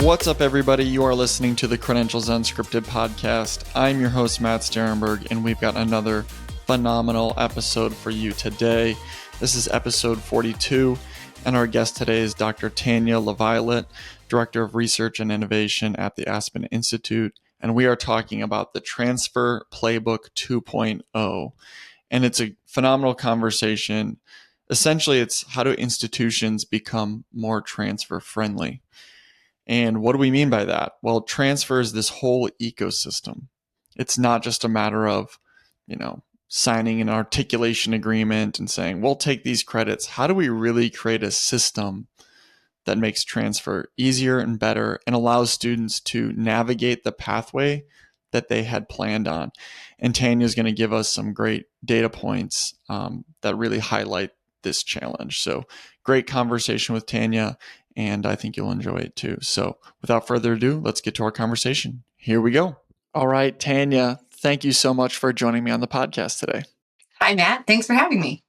What's up, everybody? You are listening to the Credentials Unscripted podcast. I'm your host, Matt Starenberg, and we've got another phenomenal episode for you today. This is episode 42, and our guest today is Dr. Tania LaViolet, Director of Research and Innovation at the Aspen Institute, and we are talking about the Transfer Playbook 2.0. And it's a phenomenal conversation. Essentially, it's how do institutions become more transfer friendly? And what do we mean by that? Well, transfer is this whole ecosystem. It's not just a matter of, signing an articulation agreement and saying, we'll take these credits. How do we really create a system that makes transfer easier and better and allows students to navigate the pathway that they had planned on? And Tania is going to give us some great data points that really highlight this challenge. So great conversation with Tania, and I think you'll enjoy it too. So without further ado, let's get to our conversation. Here we go. All right, Tania, thank you so much for joining me on the podcast today. Hi, Matt. Thanks for having me.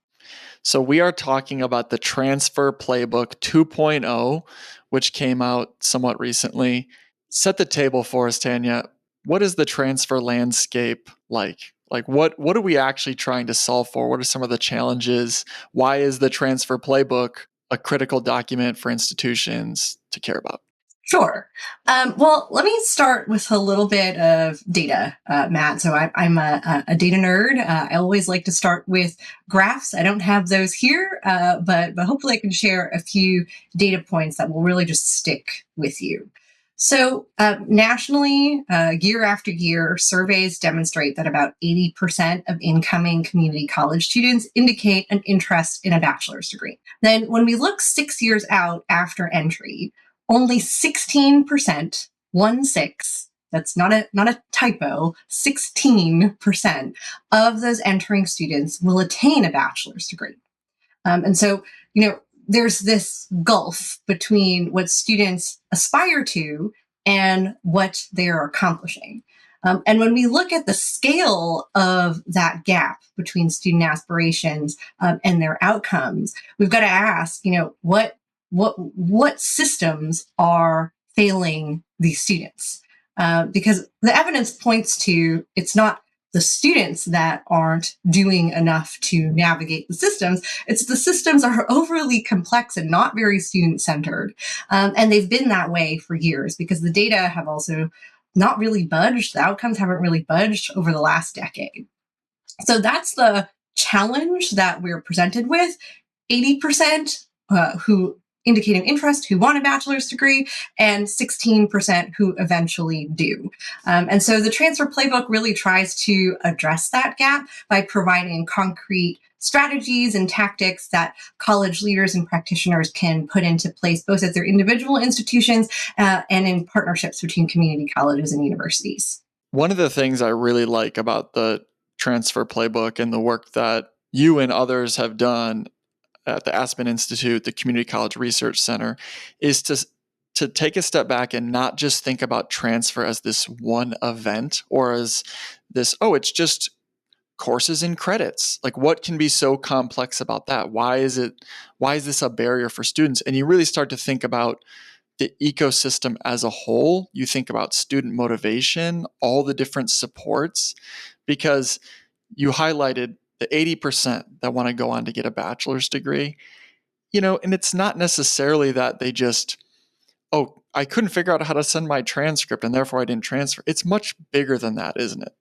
So we are talking about the Transfer Playbook 2.0, which came out somewhat recently. Set the table for us, Tania. What is the transfer landscape like? What are we actually trying to solve for? What are some of the challenges? Why is the Transfer Playbook a critical document for institutions to care about? Sure. Well, let me start with a little bit of data, Matt. So I'm a data nerd. I always like to start with graphs. I don't have those here, but hopefully I can share a few data points that will really just stick with you. So nationally, year after year, surveys demonstrate that about 80% of incoming community college students indicate an interest in a bachelor's degree. Then when we look 6 years out after entry, only 16%, 1/6, that's not a typo, 16% of those entering students will attain a bachelor's degree. And so, there's this gulf between what students aspire to and what they're accomplishing. And when we look at the scale of that gap between student aspirations and their outcomes, we've got to ask, what systems are failing these students? Because the evidence points to it's not the students that aren't doing enough to navigate the systems. It's the systems are overly complex and not very student-centered. And they've been that way for years because the data have also not really budged. The outcomes haven't really budged over the last decade. So that's the challenge that we're presented with. 80% who indicate an interest, who want a bachelor's degree, and 16% who eventually do. And so the Transfer Playbook really tries to address that gap by providing concrete strategies and tactics that college leaders and practitioners can put into place, both at their individual institutions and in partnerships between community colleges and universities. One of the things I really like about the Transfer Playbook and the work that you and others have done at the Aspen Institute, the Community College Research Center, is to take a step back and not just think about transfer as this one event or as this, it's just courses and credits. Like, what can be so complex about that? Why is this a barrier for students? And you really start to think about the ecosystem as a whole. You think about student motivation, all the different supports, because you highlighted the 80% that want to go on to get a bachelor's degree, and it's not necessarily that they just, I couldn't figure out how to send my transcript and therefore I didn't transfer. It's much bigger than that, isn't it?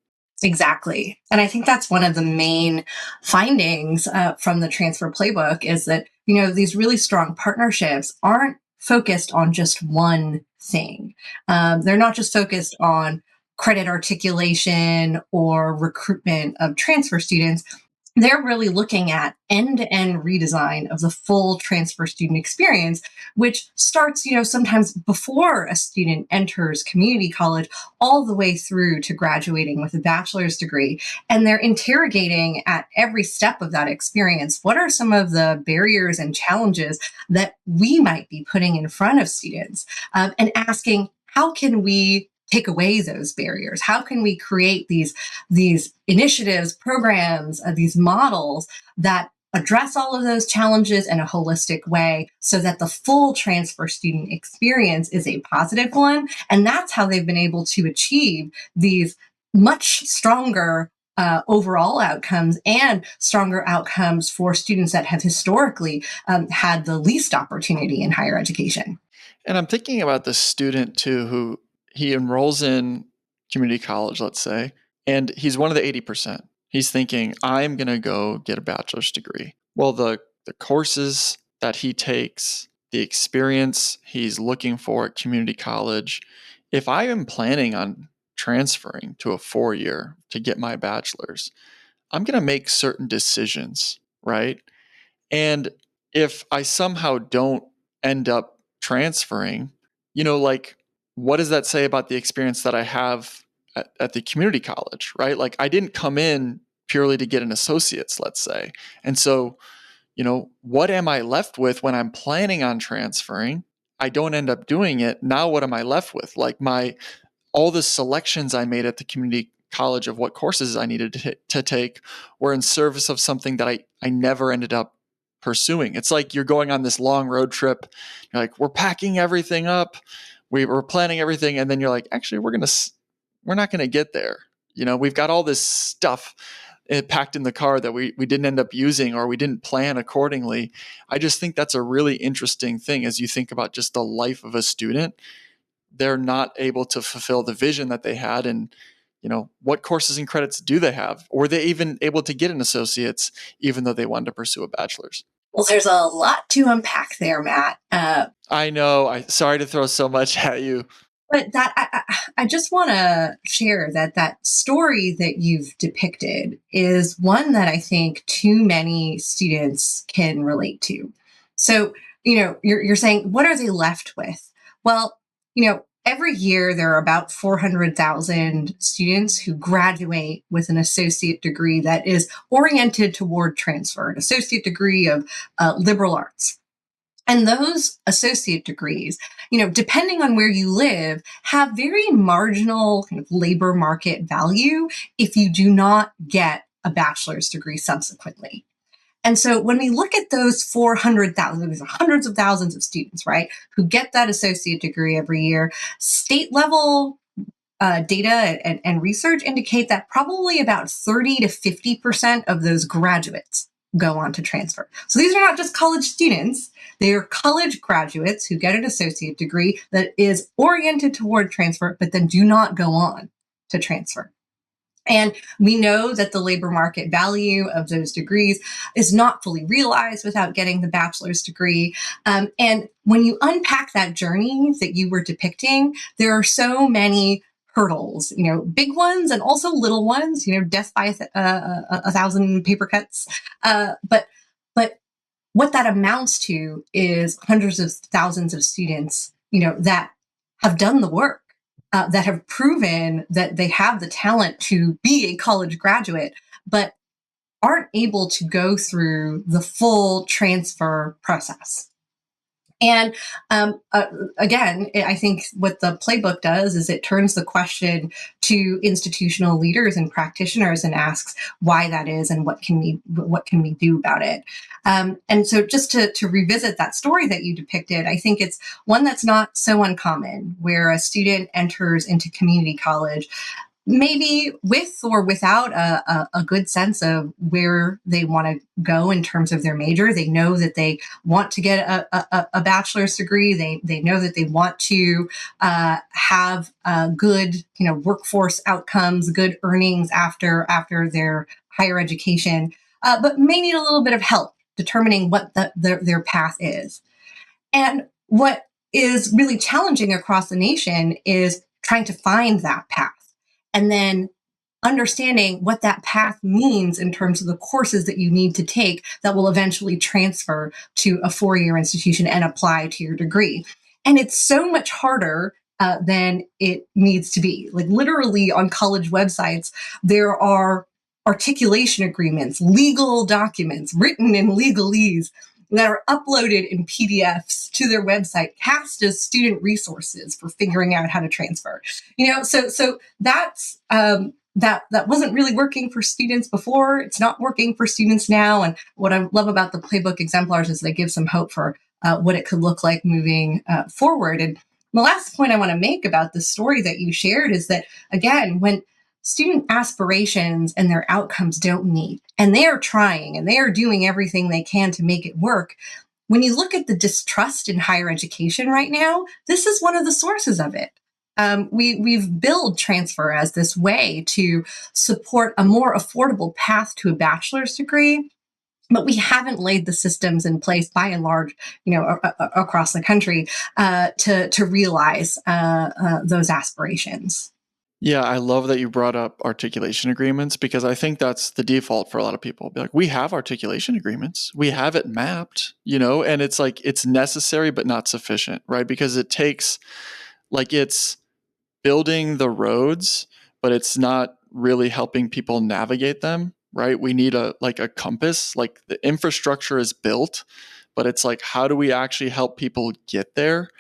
Exactly. And I think that's one of the main findings from the Transfer Playbook is that, these really strong partnerships aren't focused on just one thing. They're not just focused on credit articulation or recruitment of transfer students. They're really looking at end-to-end redesign of the full transfer student experience, which starts, sometimes before a student enters community college, all the way through to graduating with a bachelor's degree. And they're interrogating at every step of that experience, what are some of the barriers and challenges that we might be putting in front of students, and asking, how can we take away those barriers? How can we create these initiatives, programs, these models that address all of those challenges in a holistic way so that the full transfer student experience is a positive one. And that's how they've been able to achieve these much stronger overall outcomes and stronger outcomes for students that have historically had the least opportunity in higher education. And I'm thinking about the student too, who he enrolls in community college, let's say, and he's one of the 80%. He's thinking, I'm going to go get a bachelor's degree. Well, the courses that he takes, the experience he's looking for at community college, if I am planning on transferring to a 4-year to get my bachelor's, I'm going to make certain decisions, right? And if I somehow don't end up transferring, like, what does that say about the experience that I have at the community college, right? Like, I didn't come in purely to get an associate's, let's say. And so, what am I left with when I'm planning on transferring? I don't end up doing it. Now, what am I left with? Like, all the selections I made at the community college of what courses I needed to take were in service of something that I never ended up pursuing. It's like you're going on this long road trip. You're like, we're packing everything up. We were planning everything. And then you're like, actually, we're not going to get there. We've got all this stuff packed in the car that we didn't end up using or we didn't plan accordingly. I just think that's a really interesting thing as you think about just the life of a student. They're not able to fulfill the vision that they had. And, what courses and credits do they have? Or were they even able to get an associate's even though they wanted to pursue a bachelor's? Well, there's a lot to unpack there, Matt. I know. Sorry to throw so much at you. But I just want to share that story that you've depicted is one that I think too many students can relate to. So, you're saying, what are they left with? Well, every year there are about 400,000 students who graduate with an associate degree that is oriented toward transfer, an associate degree of liberal arts. And those associate degrees, depending on where you live, have very marginal kind of labor market value if you do not get a bachelor's degree subsequently. And so when we look at those 400,000, these are hundreds of thousands of students, right, who get that associate degree every year, state level data and research indicate that probably about 30 to 50% of those graduates go on to transfer. So these are not just college students. They are college graduates who get an associate degree that is oriented toward transfer, but then do not go on to transfer. And we know that the labor market value of those degrees is not fully realized without getting the bachelor's degree. And when you unpack that journey that you were depicting, there are so many hurdles, big ones and also little ones, death by a thousand paper cuts. But what that amounts to is hundreds of thousands of students, that have done the work. That have proven that they have the talent to be a college graduate, but aren't able to go through the full transfer process. And again, I think what the playbook does is it turns the question to institutional leaders and practitioners and asks why that is and what can we do about it. And so just to revisit that story that you depicted, I think it's one that's not so uncommon, where a student enters into community college maybe with or without a good sense of where they want to go in terms of their major. They know that they want to get a bachelor's degree. They know that they want to have good, workforce outcomes, good earnings after their higher education, but may need a little bit of help determining what their path is. And what is really challenging across the nation is trying to find that path. And then understanding what that path means in terms of the courses that you need to take that will eventually transfer to a 4-year institution and apply to your degree. And it's so much harder than it needs to be. Like literally on college websites, there are articulation agreements, legal documents written in legalese that are uploaded in PDFs to their website, cast as student resources for figuring out how to transfer. So that's that wasn't really working for students before. It's not working for students now. And what I love about the playbook exemplars is they give some hope for what it could look like moving forward. And the last point I want to make about the story that you shared is that, again, when student aspirations and their outcomes don't meet, and they are trying and they are doing everything they can to make it work, when you look at the distrust in higher education right now, this is one of the sources of it. We've billed transfer as this way to support a more affordable path to a bachelor's degree, but we haven't laid the systems in place, by and large, across the country, to realize those aspirations. Yeah, I love that you brought up articulation agreements, because I think that's the default for a lot of people. Be like, we have articulation agreements, we have it mapped, and it's like it's necessary but not sufficient, right? Because it takes, like, it's building the roads, but it's not really helping people navigate them, right? We need a compass. Like, the infrastructure is built, but it's like, how do we actually help people get there?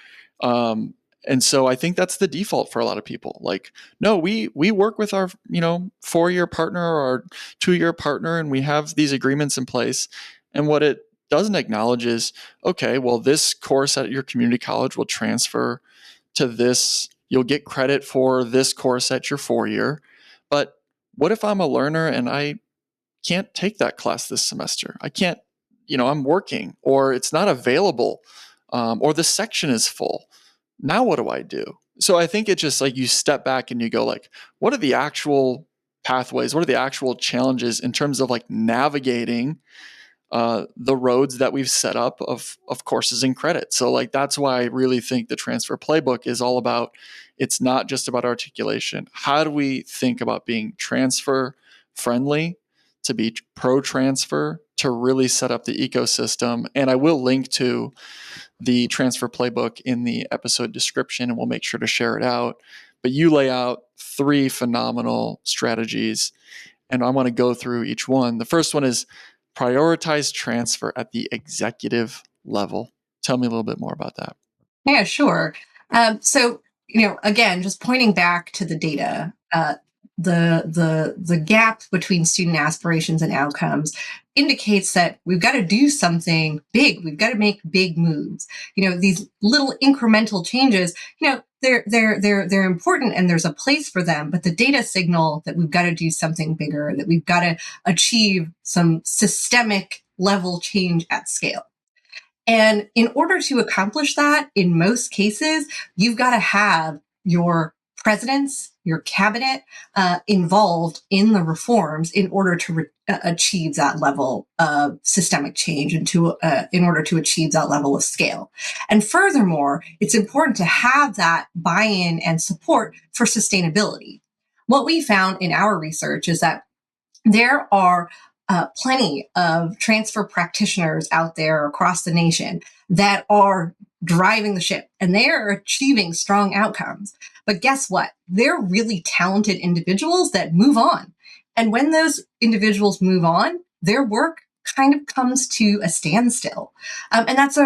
And so I think that's the default for a lot of people. Like, no, we work with our 4-year partner or our 2-year partner, and we have these agreements in place. And what it doesn't acknowledge is, okay, well, this course at your community college will transfer to this. You'll get credit for this course at your 4-year. But what if I'm a learner and I can't take that class this semester? I can't, I'm working, or it's not available, or the section is full. Now what do I do? So I think it's just like you step back and you go, like, what are the actual pathways? What are the actual challenges in terms of like navigating the roads that we've set up of courses and credit? So like, that's why I really think the Transfer Playbook is all about, it's not just about articulation. How do we think about being transfer friendly, to be pro transfer, to really set up the ecosystem? And I will link to the Transfer Playbook in the episode description, and we'll make sure to share it out. But you lay out 3 phenomenal strategies, and I want to go through each one. The first one is prioritize transfer at the executive level. Tell me a little bit more about that. Yeah, sure. So, again, just pointing back to the data, the gap between student aspirations and outcomes indicates that we've got to do something big. We've got to make big moves. These little incremental changes, they're important, and there's a place for them. But the data signal that we've got to do something bigger, that we've got to achieve some systemic level change at scale. And in order to accomplish that, in most cases, you've got to have your presidents, your cabinet involved in the reforms in order to achieve that level of systemic change, and in order to achieve that level of scale. And furthermore, it's important to have that buy-in and support for sustainability. What we found in our research is that there are plenty of transfer practitioners out there across the nation that are driving the ship, and they are achieving strong outcomes. But guess what? They're really talented individuals that move on. And when those individuals move on, their work kind of comes to a standstill. And that's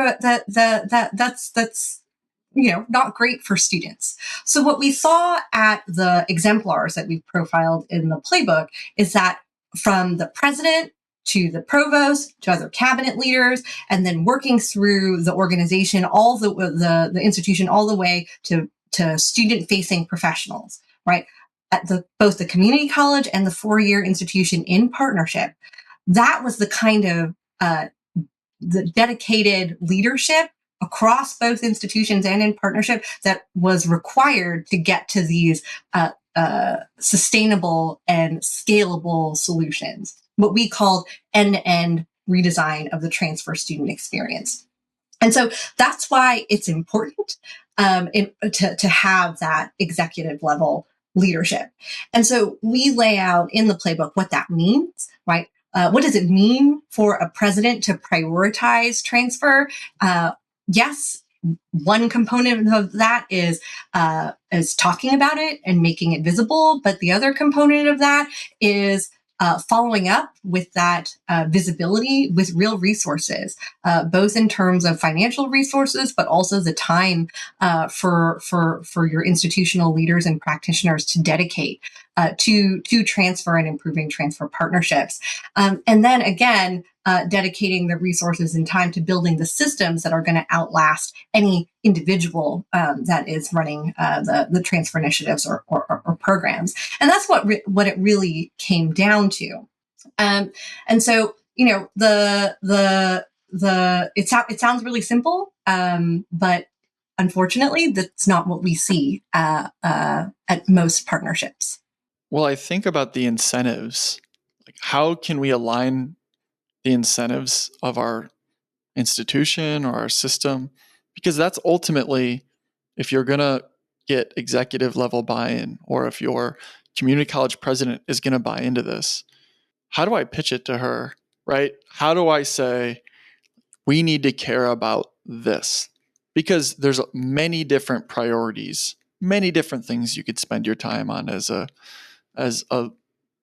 not great for students. So what we saw at the exemplars that we've profiled in the playbook is that from the president to the provost to other cabinet leaders, and then working through the organization, all the institution, all the way to student-facing professionals, right? At both the community college and the 4-year institution in partnership. That was the kind of the dedicated leadership across both institutions and in partnership that was required to get to these sustainable and scalable solutions, what we called end-to-end redesign of the transfer student experience. And so that's why it's important to have that executive level leadership. And so we lay out in the playbook what that means, right? What does it mean for a president to prioritize transfer? Yes, one component of that is talking about it and making it visible, but the other component of that is following up with that visibility with real resources, both in terms of financial resources, but also the time for your institutional leaders and practitioners to dedicate to transfer and improving transfer partnerships. And then again, dedicating the resources and time to building the systems that are going to outlast any individual that is running the transfer initiatives or programs. And that's what it really came down to. And so, it sounds really simple, but unfortunately, that's not what we see at most partnerships. Well, I think about the incentives. Like, how can we align the incentives of our institution or our system? Because that's ultimately, if you're going to get executive level buy-in, or if your community college president is going to buy into this, how do I pitch it to her, right? How do I say, we need to care about this? Because there's many different priorities, many different things you could spend your time on as a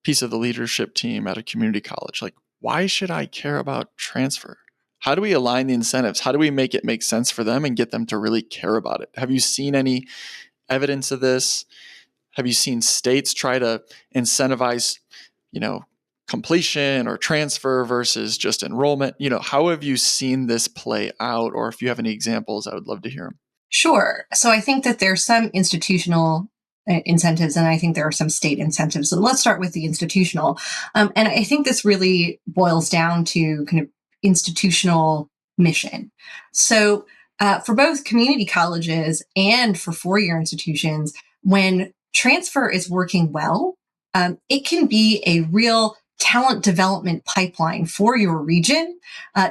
piece of the leadership team at a community college. Like, why should I care about transfer? How do we align the incentives? How do we make it make sense for them and get them to really care about it? Have you seen any evidence of this? Have you seen states try to incentivize, completion or transfer versus just enrollment? How have you seen this play out? Or if you have any examples, I would love to hear them. Sure. So I think that there's some institutional incentives, and I think there are some state incentives. So let's start with the institutional. And I think this really boils down to kind of institutional mission. So for both community colleges and for four-year institutions, when transfer is working well, it can be a real talent development pipeline for your region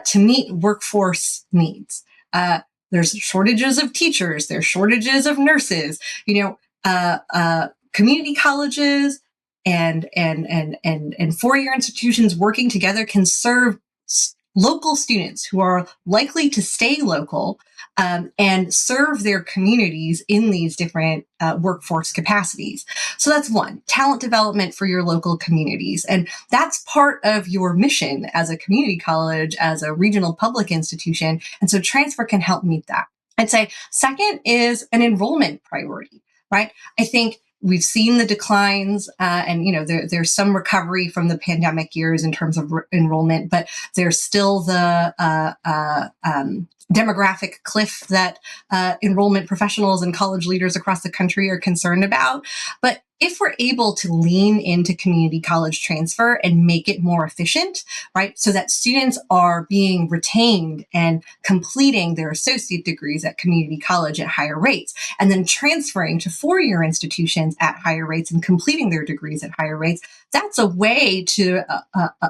to meet workforce needs. There's shortages of teachers, there's shortages of nurses, community colleges and four-year institutions working together can serve local students who are likely to stay local and serve their communities in these different workforce capacities. So that's one, talent development for your local communities. And that's part of your mission as a community college, as a regional public institution. And so transfer can help meet that. I'd say second is an enrollment priority, right? I think we've seen the declines, and there's some recovery from the pandemic years in terms of enrollment, but there's still the demographic cliff that enrollment professionals and college leaders across the country are concerned about. But if we're able to lean into community college transfer and make it more efficient, right, so that students are being retained and completing their associate degrees at community college at higher rates, and then transferring to four-year institutions at higher rates and completing their degrees at higher rates, that's a way to,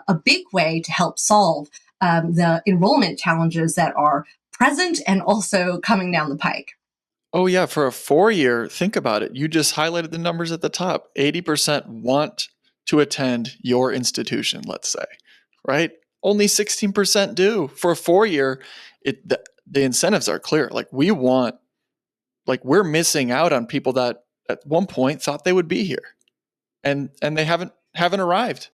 a big way to help solve the enrollment challenges that are present and also coming down the pike. Oh, yeah. For a 4-year, think about it. You just highlighted the numbers at the top. 80% want to attend your institution, let's say, right? Only 16% do. For a 4-year, the incentives are clear. Like, we're missing out on people that at one point thought they would be here, and they haven't arrived.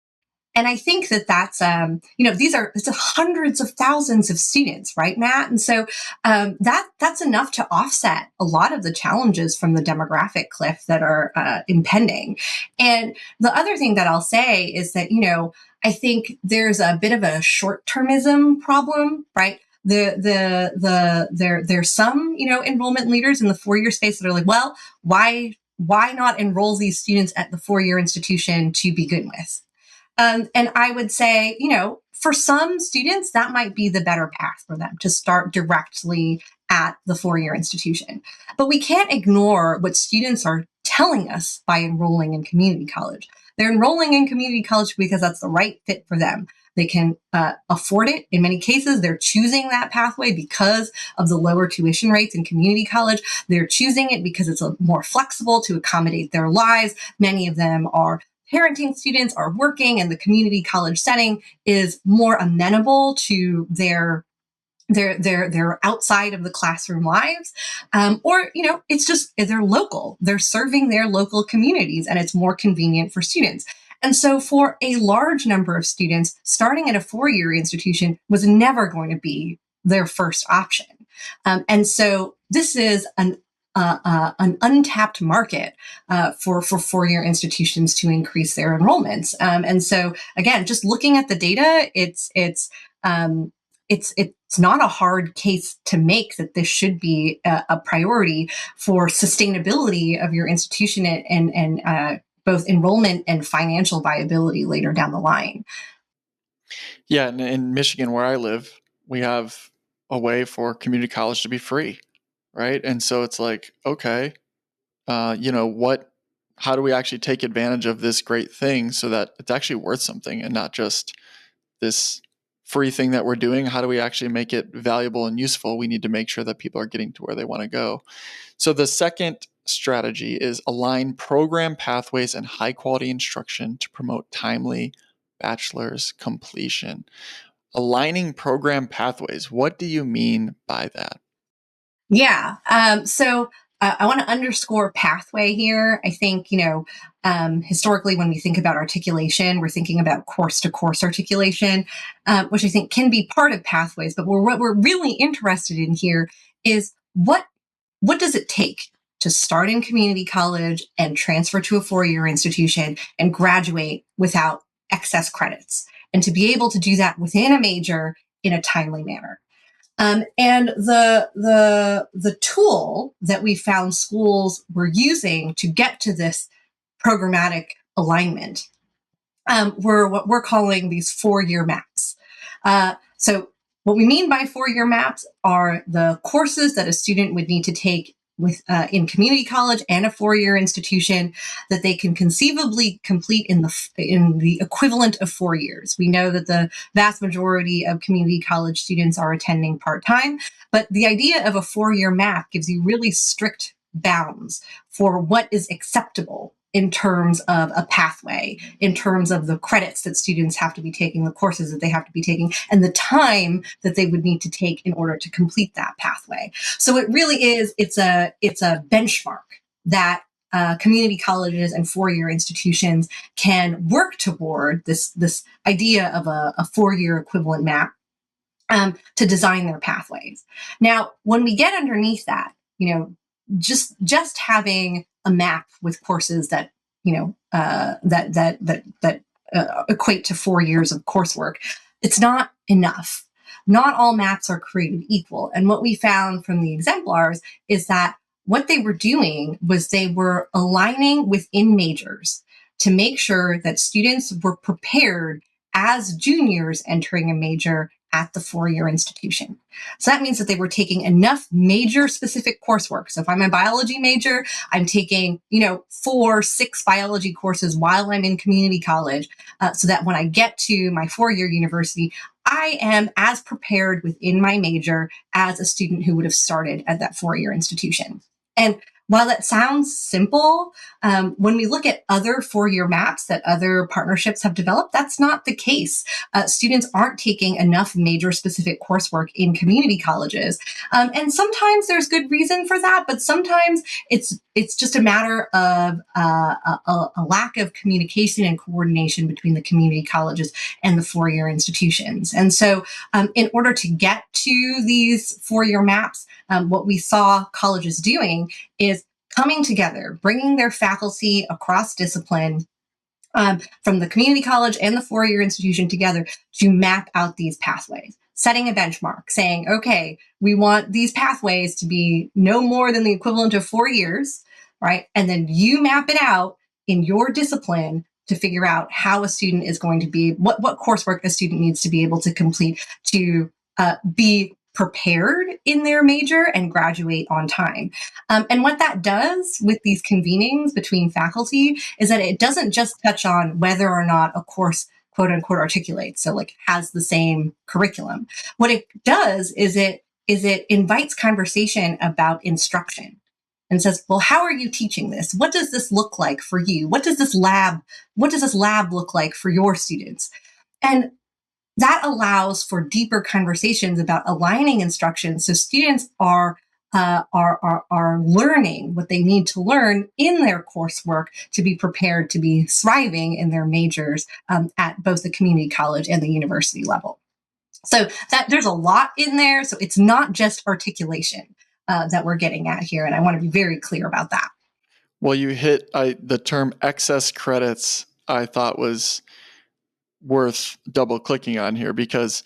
And I think that's, it's hundreds of thousands of students, right, Matt? And so that's enough to offset a lot of the challenges from the demographic cliff that are impending. And the other thing that I'll say is that, I think there's a bit of a short-termism problem, right? There's some, enrollment leaders in the four-year space that are like, well, why not enroll these students at the four-year institution to begin with? And I would say, for some students, that might be the better path for them to start directly at the four-year institution. But we can't ignore what students are telling us by enrolling in community college. They're enrolling in community college because that's the right fit for them. They can afford it. In many cases, they're choosing that pathway because of the lower tuition rates in community college. They're choosing it because it's more flexible to accommodate their lives. Many of them are parenting students, are working, and the community college setting is more amenable to their outside of the classroom lives, or it's just they're local. They're serving their local communities, and it's more convenient for students. And so for a large number of students, starting at a four-year institution was never going to be their first option. And so this is an untapped market for four-year institutions to increase their enrollments. And so again, just looking at the data, it's not a hard case to make that this should be a priority for sustainability of your institution and both enrollment and financial viability later down the line. Yeah, and in Michigan, where I live, we have a way for community college to be free, right? And so it's like, okay, how do we actually take advantage of this great thing so that it's actually worth something and not just this free thing that we're doing? How do we actually make it valuable and useful? We need to make sure that people are getting to where they want to go. So the second strategy is align program pathways and high quality instruction to promote timely bachelor's completion. Aligning program pathways. What do you mean by that? Yeah. So I want to underscore pathway here. I think, historically, when we think about articulation, we're thinking about course to course articulation, which I think can be part of pathways. But what we're really interested in here is what does it take to start in community college and transfer to a four-year institution and graduate without excess credits, and to be able to do that within a major in a timely manner. And the tool that we found schools were using to get to this programmatic alignment were what we're calling these four-year maps. So what we mean by four-year maps are the courses that a student would need to take in community college and a four-year institution that they can conceivably complete in the equivalent of 4 years. We know that the vast majority of community college students are attending part-time, but the idea of a four-year map gives you really strict bounds for what is acceptable in terms of a pathway, in terms of the credits that students have to be taking, the courses that they have to be taking, and the time that they would need to take in order to complete that pathway. So it really is, it's a benchmark that community colleges and four-year institutions can work toward, this idea of a four-year equivalent map to design their pathways. Now, when we get underneath that, just having a map with courses that equate to 4 years of coursework, it's not enough. Not all maps are created equal. And what we found from the exemplars is that what they were doing was they were aligning within majors to make sure that students were prepared as juniors entering a major at the four-year institution. So that means that they were taking enough major-specific coursework. So if I'm a biology major, I'm taking, 4-6 biology courses while I'm in community college, so that when I get to my four-year university, I am as prepared within my major as a student who would have started at that four-year institution. And while that sounds simple, when we look at other four-year maps that other partnerships have developed, that's not the case. Students aren't taking enough major-specific coursework in community colleges. And sometimes there's good reason for that, but sometimes it's just a matter of a lack of communication and coordination between the community colleges and the four-year institutions. And so in order to get to these four-year maps, what we saw colleges doing is coming together, bringing their faculty across discipline from the community college and the four-year institution together to map out these pathways, setting a benchmark, saying, okay, we want these pathways to be no more than the equivalent of 4 years, right? And then you map it out in your discipline to figure out how a student is going to be, what coursework a student needs to be able to complete to be prepared in their major and graduate on time. And what that does with these convenings between faculty is that it doesn't just touch on whether or not a course quote unquote articulates, so like has the same curriculum. What it does is it invites conversation about instruction and says, well, how are you teaching this? What does this look like for you? What does this lab look like for your students? And that allows for deeper conversations about aligning instruction so students are are learning what they need to learn in their coursework to be prepared to be thriving in their majors at both the community college and the university level. So that there's a lot in there. So it's not just articulation that we're getting at here. And I want to be very clear about that. Well, you hit the term excess credits, I thought was worth double clicking on here, because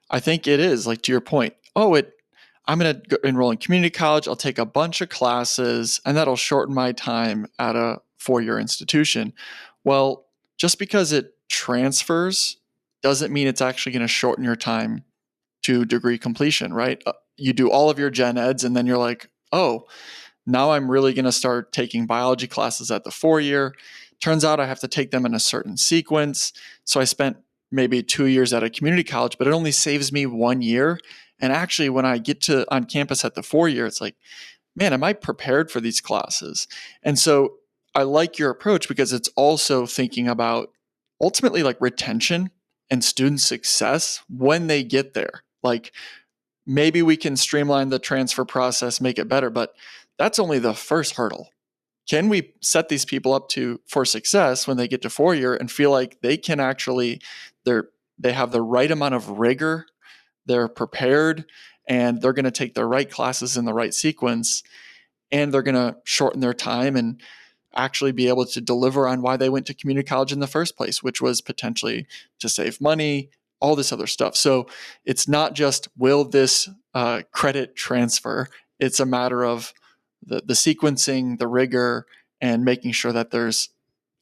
I think it is, like, to your point, I'm going to enroll in community college. I'll take a bunch of classes and that'll shorten my time at a 4-year institution. Well, just because it transfers doesn't mean it's actually going to shorten your time to degree completion, right? You do all of your gen eds and then you're like, oh, now I'm really going to start taking biology classes at the 4-year. Turns out I have to take them in a certain sequence. So I spent maybe 2 years at a community college, but it only saves me 1 year. And actually, when I get to on campus at the 4-year, it's like, man, am I prepared for these classes? And so I like your approach because it's also thinking about ultimately like retention and student success when they get there. Like, maybe we can streamline the transfer process, make it better, but that's only the first hurdle. Can we set these people up for success when they get to 4-year and feel like they can actually, they have the right amount of rigor, they're prepared, and they're going to take the right classes in the right sequence, and they're going to shorten their time and actually be able to deliver on why they went to community college in the first place, which was potentially to save money, all this other stuff. So it's not just will this credit transfer, it's a matter of the sequencing, the rigor, and making sure that there's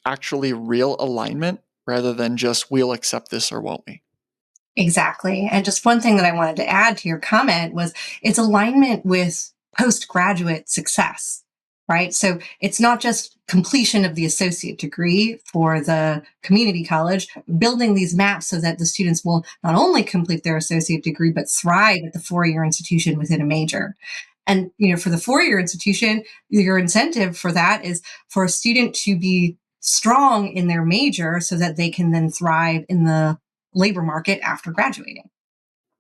actually real alignment rather than just we'll accept this or won't we. Exactly. And just one thing that I wanted to add to your comment was its alignment with postgraduate success, right? So it's not just completion of the associate degree for the community college, building these maps so that the students will not only complete their associate degree, but thrive at the 4-year institution within a major. And, for the 4-year institution, your incentive for that is for a student to be strong in their major so that they can then thrive in the labor market after graduating.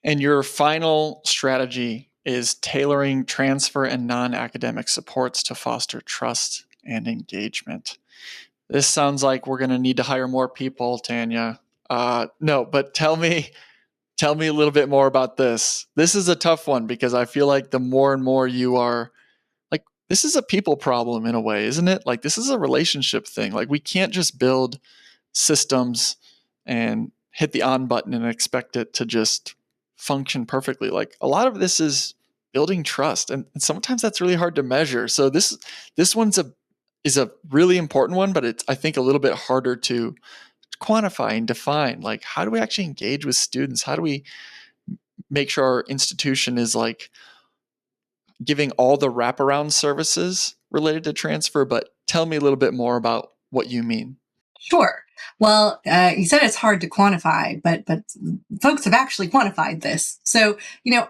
And your final strategy is tailoring transfer and non-academic supports to foster trust and engagement. This sounds like we're going to need to hire more people, Tania. No, but tell me a little bit more about this. This is a tough one because I feel like the more and more you are like, this is a people problem in a way, isn't it? Like, this is a relationship thing. Like, we can't just build systems and hit the on button and expect it to just function perfectly. Like, a lot of this is building trust, and sometimes that's really hard to measure. So this one's is a really important one, but it's, I think, a little bit harder to quantify and define. Like, how do we actually engage with students? How do we make sure our institution is like giving all the wraparound services related to transfer? But tell me a little bit more about what you mean. Sure. Well, you said it's hard to quantify, but folks have actually quantified this. So,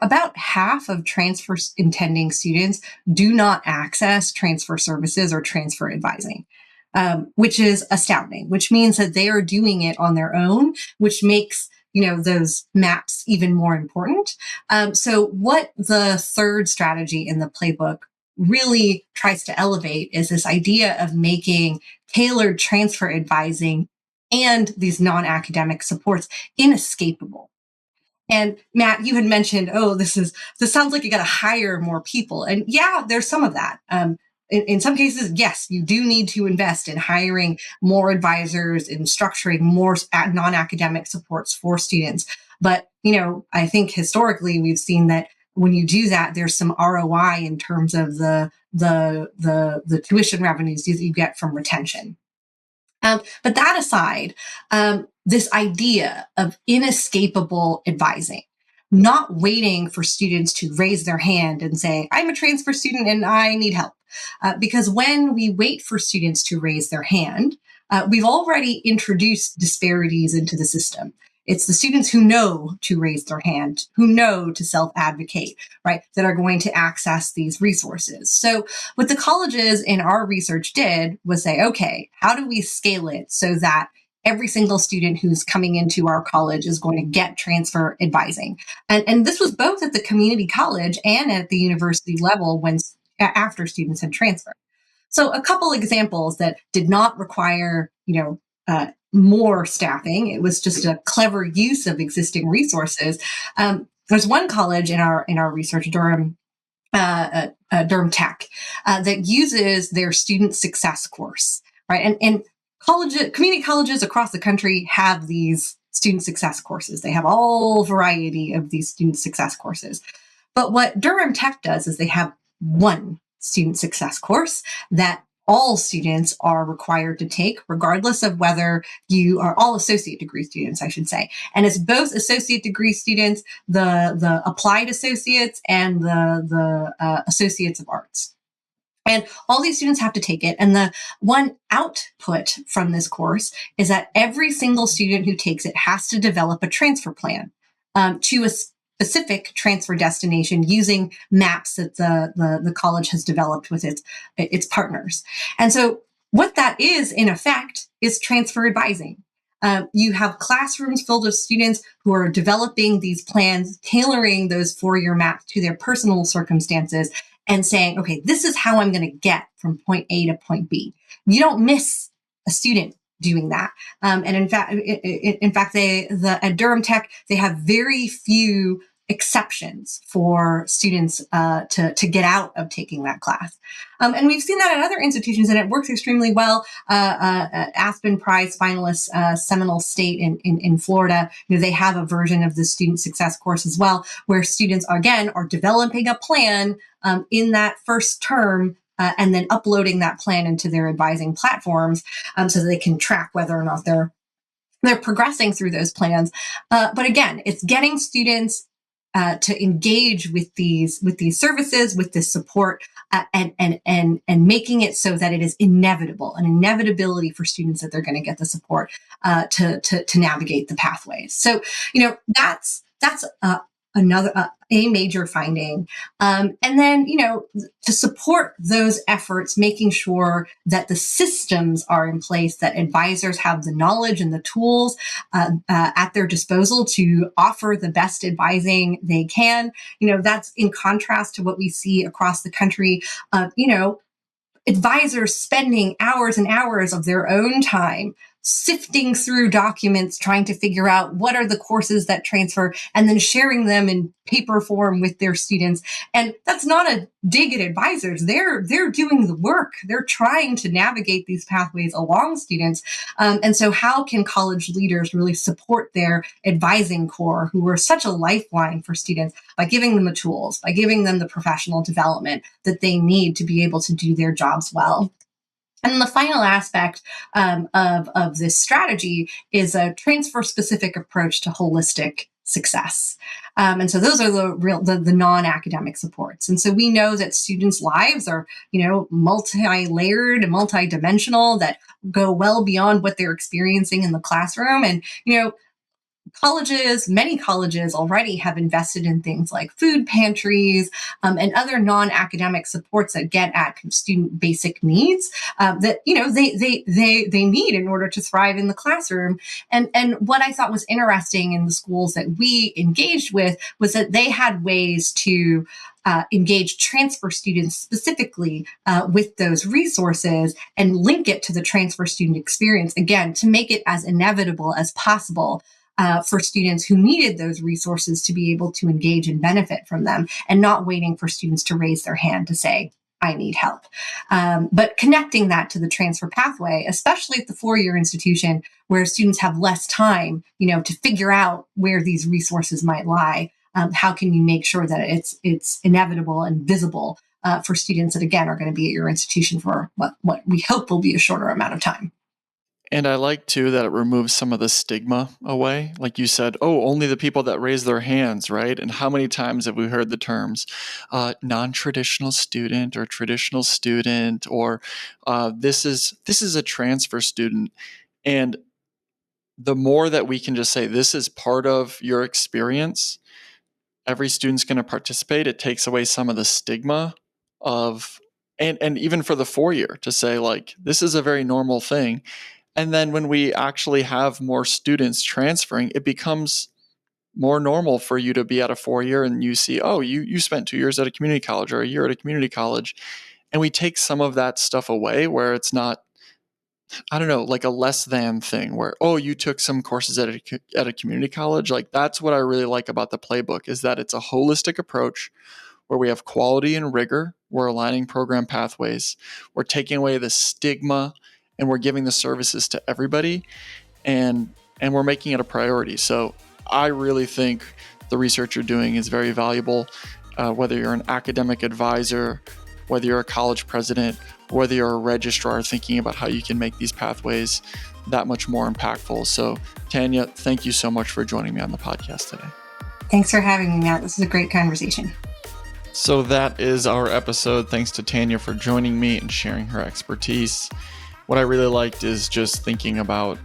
about half of transfer intending students do not access transfer services or transfer advising, which is astounding, which means that they are doing it on their own, which makes those maps even more important. So what the third strategy in the playbook really tries to elevate is this idea of making tailored transfer advising and these non-academic supports inescapable. And Matt, you had mentioned, this sounds like you got to hire more people. And yeah, there's some of that. In some cases, yes, you do need to invest in hiring more advisors and structuring more non-academic supports for students. But, I think historically we've seen that when you do that, there's some ROI in terms of the tuition revenues that you get from retention. But that aside, this idea of inescapable advising, not waiting for students to raise their hand and say, I'm a transfer student and I need help. Because when we wait for students to raise their hand, we've already introduced disparities into the system. It's the students who know to raise their hand, who know to self-advocate, right, that are going to access these resources. So what the colleges in our research did was say, okay, how do we scale it so that every single student who's coming into our college is going to get transfer advising. And this was both at the community college and at the university level when after students had transferred. So a couple examples that did not require, more staffing. It was just a clever use of existing resources. There's one college in our research, Durham Tech, that uses their student success course, right? And community colleges across the country have these student success courses. They have all variety of these student success courses. But what Durham Tech does is they have one student success course that all students are required to take, regardless of whether you are all associate degree students, I should say. And it's both associate degree students, the applied associates, and the associates of arts. And all these students have to take it. And the one output from this course is that every single student who takes it has to develop a transfer plan to a specific transfer destination using maps that the college has developed with its partners. And so what that is, in effect, is transfer advising. You have classrooms filled with students who are developing these plans, tailoring those four-year maps to their personal circumstances, and saying, okay, this is how I'm going to get from point A to point B. You don't miss a student doing that. And in fact, at Durham Tech, they have very few exceptions for students to get out of taking that class. And we've seen that at other institutions, and it works extremely well. Aspen Prize finalists, Seminole State in Florida, they have a version of the student success course as well, where students, again, are developing a plan in that first term and then uploading that plan into their advising platforms so that they can track whether or not they're progressing through those plans. But again, it's getting students to engage with these services, with this support, and making it so that it is inevitable, an inevitability for students that they're going to get the support to navigate the pathways. So, that's another a major finding. And then, to support those efforts, making sure that the systems are in place, that advisors have the knowledge and the tools at their disposal to offer the best advising they can. That's in contrast to what we see across the country. Advisors spending hours and hours of their own time sifting through documents, trying to figure out what are the courses that transfer, and then sharing them in paper form with their students. And that's not a dig at advisors. They're doing the work. They're trying to navigate these pathways along students. And so how can college leaders really support their advising corps, who are such a lifeline for students, by giving them the tools, by giving them the professional development that they need to be able to do their jobs well? And the final aspect of this strategy is a transfer-specific approach to holistic success. And so those are the non-academic supports. And so we know that students' lives are, multi-layered and multi-dimensional, that go well beyond what they're experiencing in the classroom. And, many colleges already have invested in things like food pantries and other non-academic supports that get at student basic needs that they need in order to thrive in the classroom. And what I thought was interesting in the schools that we engaged with was that they had ways to engage transfer students specifically with those resources and link it to the transfer student experience, again, to make it as inevitable as possible for students who needed those resources to be able to engage and benefit from them, and not waiting for students to raise their hand to say, I need help. But connecting that to the transfer pathway, especially at the four-year institution where students have less time, to figure out where these resources might lie. How can you make sure that it's inevitable and visible for students that, again, are going to be at your institution for what we hope will be a shorter amount of time? And I like, too, that it removes some of the stigma away. Like you said, only the people that raise their hands, right? And how many times have we heard the terms non-traditional student or traditional student, or this is a transfer student. And the more that we can just say this is part of your experience, every student's going to participate, it takes away some of the stigma of, and even for the 4-year to say, like, this is a very normal thing. And then when we actually have more students transferring, it becomes more normal for you to be at a 4-year and you see, oh, you spent 2 years at a community college or a year at a community college. And we take some of that stuff away where it's not, I don't know, like a less than thing where, oh, you took some courses at a community college. Like that's what I really like about the playbook is that it's a holistic approach where we have quality and rigor. We're aligning program pathways. We're taking away the stigma and we're giving the services to everybody. And we're making it a priority. So I really think the research you're doing is very valuable, whether you're an academic advisor, whether you're a college president, whether you're a registrar thinking about how you can make these pathways that much more impactful. So Tania, thank you so much for joining me on the podcast today. Thanks for having me, Matt. This is a great conversation. So that is our episode. Thanks to Tania for joining me and sharing her expertise. What I really liked is just thinking about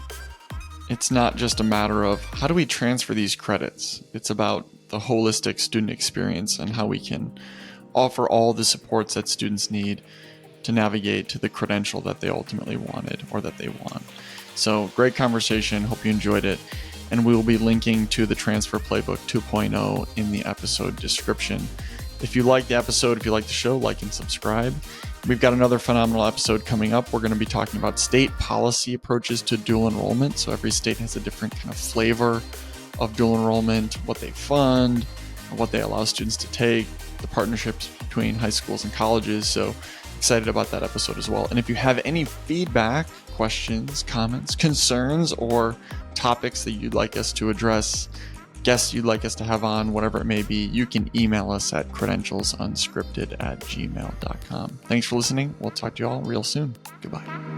it's not just a matter of how do we transfer these credits. It's about the holistic student experience and how we can offer all the supports that students need to navigate to the credential that they ultimately wanted or that they want. So great conversation. Hope you enjoyed it. And we will be linking to the Transfer Playbook 2.0 in the episode description. If you like the episode, if you like the show, like and subscribe. We've got another phenomenal episode coming up. We're going to be talking about state policy approaches to dual enrollment. So every state has a different kind of flavor of dual enrollment, what they fund, what they allow students to take, the partnerships between high schools and colleges. So excited about that episode as well. And if you have any feedback, questions, comments, concerns, or topics that you'd like us to address, guests you'd like us to have on, whatever it may be, you can email us at credentialsunscripted@gmail.com. Thanks for listening. We'll talk to you all real soon. Goodbye.